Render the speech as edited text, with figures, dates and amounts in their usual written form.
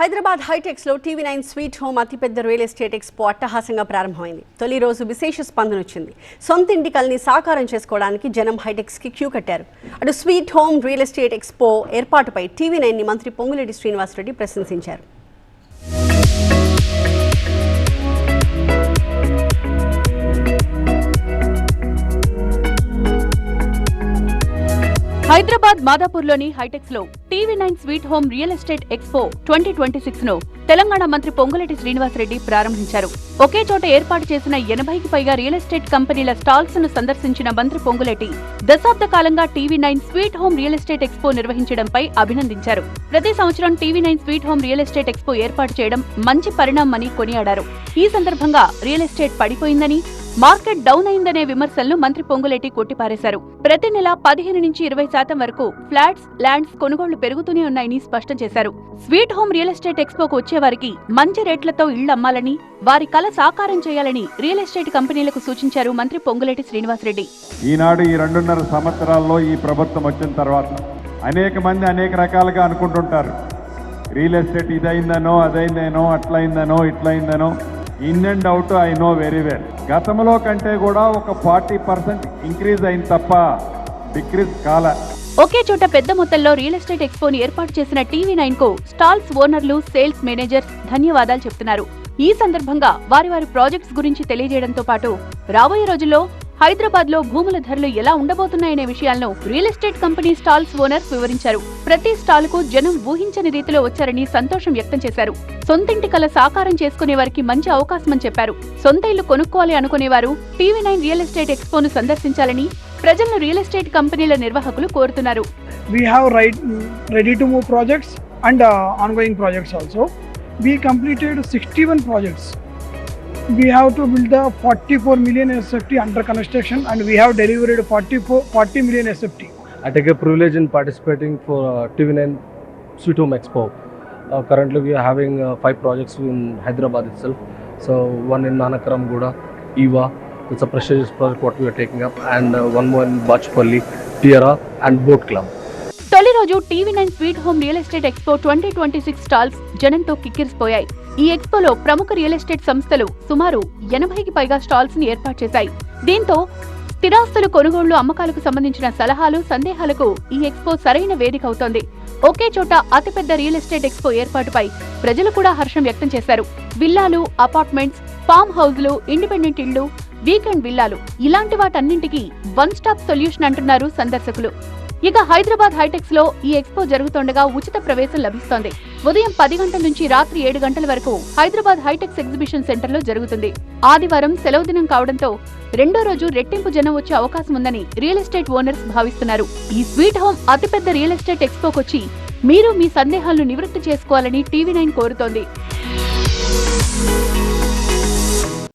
హైదరాబాద్ హైటెక్స్ లో TV9 sweet home అతిపెద్ద real estate expo అట్టహాసంగా ప్రారంభమైంది. తొలి రోజు విశేష స్పందన వచ్చింది. సొంత ఇంటి కలని సాకారం చేసుకోవడానికి జనం హైటెక్స్ కి క్యూ కట్టారు. అటు sweet home real estate expo ఏర్పాటుపై టీవీ9 ని మంత్రి పొంగులేటి శ్రీనివాసరెడ్డి ప్రశంసించారు. హైదరాబాద్ మాదాపూర్లోని హైటెక్స్ లో TV9 sweet home real estate expo 2026 ను తెలంగాణ మంత్రి పొంగులేటి శ్రీనివాసరెడ్డి ప్రారంభించారు. ఒకే చోట ఏర్పాటు చేసిన 80కి పైగా రియల్ ఎస్టేట్ కంపెనీల స్టాల్స్ ను సందర్శించిన మంత్రి పొంగులేటి దశాబ్ద కాలంగా TV nine sweet home real estate expo నిర్వహించడంపై అభినందించారు. ప్రతి సంవత్సరం TV nine sweet home real estate expo ఏర్పాటు చేయడం మంచి పరిణామమని కొనియాడారు. ఈ సందర్భంగా రియల్ ఎస్టేట్ పడిపోయిందని, మార్కెట్ డౌన్ అయిందనే విమర్శలను మంత్రి పొంగులేటి కొట్టిపారేశారు. ప్రతి నెల 15 నుంచి 20% వరకు ఫ్లాట్స్, ల్యాండ్స్ కొనుగోళ్లు పెరుగుతూనే ఉన్నాయని స్పష్టం చేశారు. స్వీట్ హోమ్ రియల్ ఎస్టేట్ ఎక్స్పోకు వచ్చేవారికి మంచి రేట్లతో ఇళ్లు అమ్మాలని, వారి కల సాకారం చేయాలని రియల్ ఎస్టేట్ కంపెనీలకు సూచించారు మంత్రి పొంగులేటి శ్రీనివాసరెడ్డి. ఈనాడు ఈ 2.5 సంవత్సరాల్లో ఈ ప్రభుత్వం వచ్చిన తర్వాత అనేక మంది అనేక రకాలుగా అనుకుంటుంటారు. రియల్ ఎస్టేట్ ఇదైందనో, అదైందనో, అట్లయిందనో, ఇట్లయిందనో. In and out I know very well. గతంలో కంటే కూడా ఒక 40% ఇంక్రీజ్ అయింది తప్ప డిక్రీజ్ కాల. ఒకే చోట పెద్ద మొత్తంలో రియల్ ఎస్టేట్ ఎక్స్పోని ఏర్పాటు చేసిన టీవీ9 కు స్టాల్స్ ఓనర్లు, సేల్స్ మేనేజర్స్ ధన్యవాదాలు చెప్తున్నారు. ఈ సందర్భంగా వారి ప్రాజెక్ట్స్ గురించి తెలియజేయడంతో పాటు రాబోయే రోజుల్లో హైదరాబాద్ లో భూముల ధరలు ఎలా ఉండబోతున్నాయనే విషయాలను real estate company stalls owners వివరించారు. ప్రతి స్టాల్ కు జనం ఊహించని రీతిలో వచ్చారని సంతోషం వ్యక్తం చేశారు. సొంతింటి కల సాకారం చేసుకునే వారికి మంచి అవకాశమని చెప్పారు. సొంత ఇల్లు కొనుక్కోవాలి అనుకునేవారు టీవీ9 రియల్ ఎస్టేట్ ఎక్స్పోను సందర్శించాలని ప్రజలను రియల్ ఎస్టేట్ కంపెనీల నిర్వాహకులు కోరుతున్నారు. We have ready to move projects and ongoing projects also. We completed 61 projects. We have to build a 44 million SFT under construction, and we have delivered 40 million SFT. I take a privilege in participating for TV9 Sweet Home Expo. Currently we are having 5 projects in Hyderabad itself. So one in Nanakaram Guda, Eva, it's a prestigious project what we are taking up, and one more in Bachpalli, Tiara and Boat Club. తొలి రోజు TV9 sweet home real estate expo 2026 stalls జనంతో కిక్కిరిసిపోయాయి. ఈ ఎక్స్పోలో ప్రముఖ real estate సంస్థలు సుమారు 80కి పైగా stalls ని ఏర్పాటు చేశాయి. దీంతో స్థిరాస్తులు కొనుగోళ్లు, అమ్మకాలకు సంబంధించిన సలహాలు, సందేహాలకు ఈ ఎక్స్పో సరైన వేదిక అవుతోంది. ఒకే చోట అతిపెద్ద రియల్ ఎస్టేట్ ఎక్స్పో ఏర్పాటుపై ప్రజలు కూడా హర్షం వ్యక్తం చేశారు. విల్లాలు, అపార్ట్మెంట్స్, ఫామ్ హౌస్లు, ఇండిపెండెంట్ ఇళ్లు, వీకెండ్ విల్లాలు, ఇలాంటి వాటన్నింటికీ వన్ స్టాప్ సొల్యూషన్ అంటున్నారు సందర్శకులు. ఇక హైదరాబాద్ హైటెక్స్ లో ఈ ఎక్స్పో జరుగుతుండగా ఉచిత ప్రవేశం లభిస్తోంది. ఉదయం 10 గంటల నుంచి రాత్రి 7 గంటల వరకు హైదరాబాద్ హైటెక్స్ ఎగ్జిబిషన్ సెంటర్ లో జరుగుతుంది. ఆదివారం సెలవు దినం కావడంతో రెండో రోజు రెట్టింపు జనం వచ్చే అవకాశం ఉందని రియల్ ఎస్టేట్ ఓనర్స్ భావిస్తున్నారు. ఈ స్వీట్ హోమ్ అతిపెద్ద రియల్ ఎస్టేట్ ఎక్స్పోకొచ్చి మీరు మీ సందేహాలను నివృత్తి చేసుకోవాలని టీవీ9 కోరుతోంది.